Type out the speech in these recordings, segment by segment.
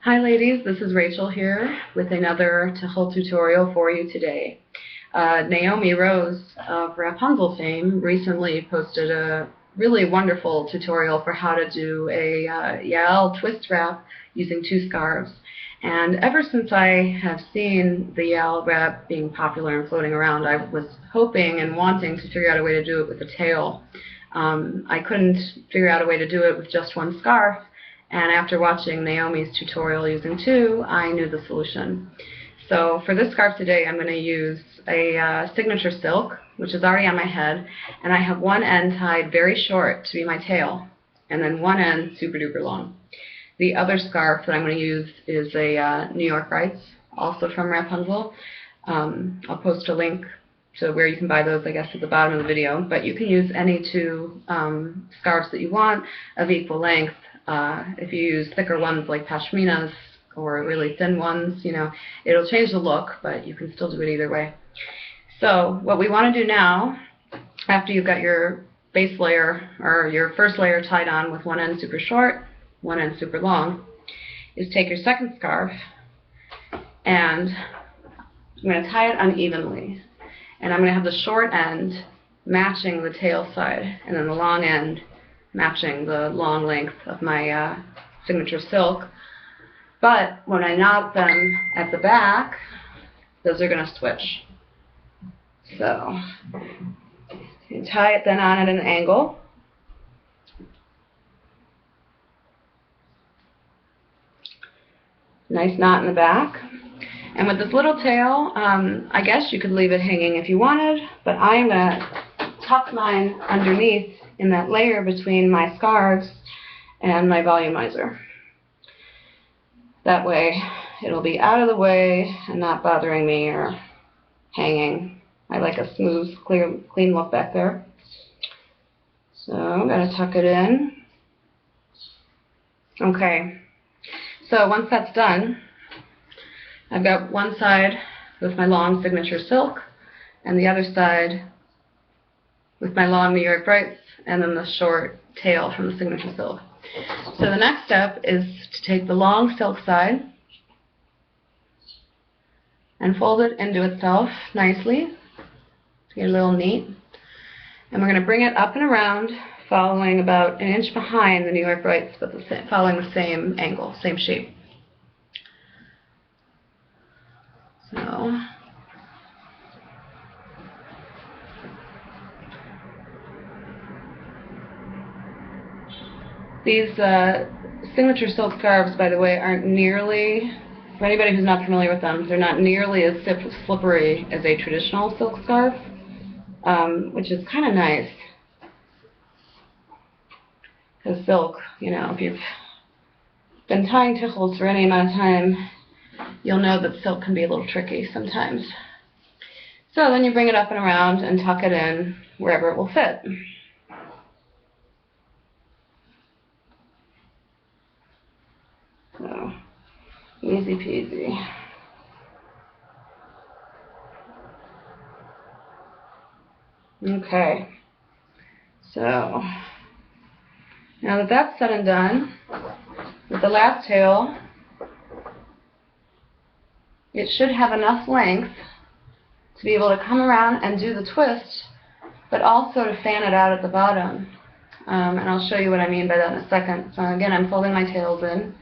Hi ladies, this is Rachel here with another tulle tutorial for you today. Naomi Rose of Rapunzel fame recently posted a really wonderful tutorial for how to do a Yael twist wrap using 2 scarves. And ever since I have seen the Yael wrap being popular and floating around, I was hoping and wanting to figure out a way to do it with a tail. I couldn't figure out a way to do it with just 1 scarf. And after watching Naomi's tutorial using 2, I knew the solution. So for this scarf today, I'm going to use a signature silk, which is already on my head, and I have one end tied very short to be my tail, and then one end super duper long. The other scarf that I'm going to use is a New York Brights, also from Rapunzel. I'll post a link to where you can buy those, I guess, at the bottom of the video, but you can use any 2 scarves that you want of equal length. If you use thicker ones like pashminas or really thin ones, you know, it'll change the look, but you can still do it either way. So what we want to do now, after you've got your base layer or your first layer tied on with one end super short, one end super long, is take your second scarf and I'm going to tie it unevenly. And I'm going to have the short end matching the tail side and then the long end matching the long length of my signature silk. But when I knot them at the back, those are going to switch. So you tie it then on at an angle. Nice knot in the back. And with this little tail, I guess you could leave it hanging if you wanted, but I'm going to tuck mine underneath in that layer between my scarves and my volumizer. That way it'll be out of the way and not bothering me or hanging. I like a smooth, clean look back there. So I'm going to tuck it in. Okay, so once that's done, I've got one side with my long signature silk and the other side with my long New York Brights and then the short tail from the signature silk. So the next step is to take the long silk side and fold it into itself nicely to get a little neat. And we're going to bring it up and around, following about an inch behind the New York Brights, but following the same angle, same shape. So these signature silk scarves, by the way, aren't nearly, for anybody who's not familiar with them, they're not nearly as slippery as a traditional silk scarf, which is kind of nice. Because silk, you know, if you've been tying tichels for any amount of time, you'll know that silk can be a little tricky sometimes. So then you bring it up and around and tuck it in wherever it will fit. So, easy peasy. Okay, so now that that's said and done, with the last tail, it should have enough length to be able to come around and do the twist, but also to fan it out at the bottom. And I'll show you what I mean by that in a second. So again, I'm folding my tails in,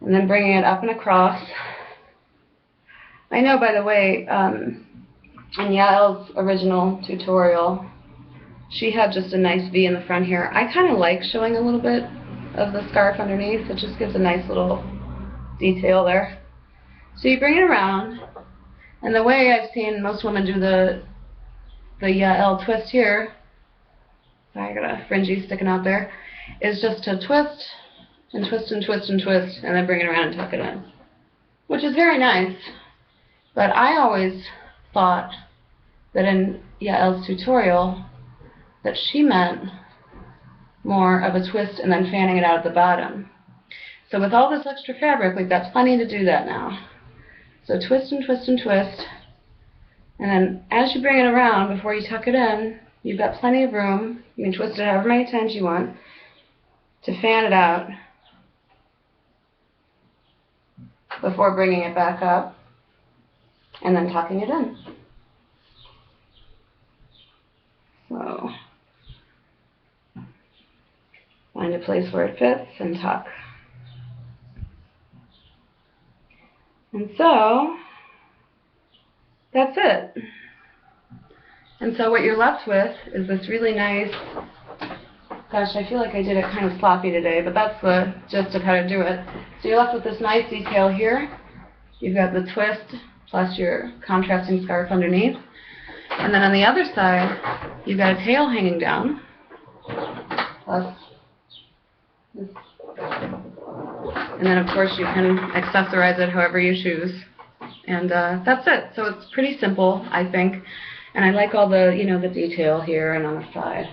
and then bringing it up and across. I know, by the way, in Yael's original tutorial, she had just a nice V in the front here. I kind of like showing a little bit of the scarf underneath. It just gives a nice little detail there. So you bring it around, and the way I've seen most women do the Yael twist here, I got a fringy sticking out there, is just to twist and twist and twist and twist, and then bring it around and tuck it in, which is very nice. But I always thought that in Yael's tutorial that she meant more of a twist and then fanning it out at the bottom. So with all this extra fabric, we've got plenty to do that now. So twist and twist and twist, and then as you bring it around before you tuck it in, you've got plenty of room. You can twist it however many times you want to fan it out before bringing it back up and then tucking it in. So find a place where it fits and tuck. And so that's it. And so what you're left with is this really nice, gosh, I feel like I did it kind of sloppy today, but that's the gist of how to do it. So you're left with this nice detail here. You've got the twist plus your contrasting scarf underneath. And then on the other side, you've got a tail hanging down. Plus this. And then of course you can accessorize it however you choose. And that's it. So it's pretty simple, I think. And I like all the, you know, the detail here and on the side.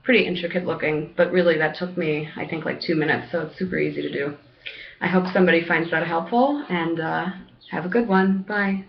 Pretty intricate looking, but really that took me, I think, like 2 minutes, so it's super easy to do. I hope somebody finds that helpful, and have a good one. Bye.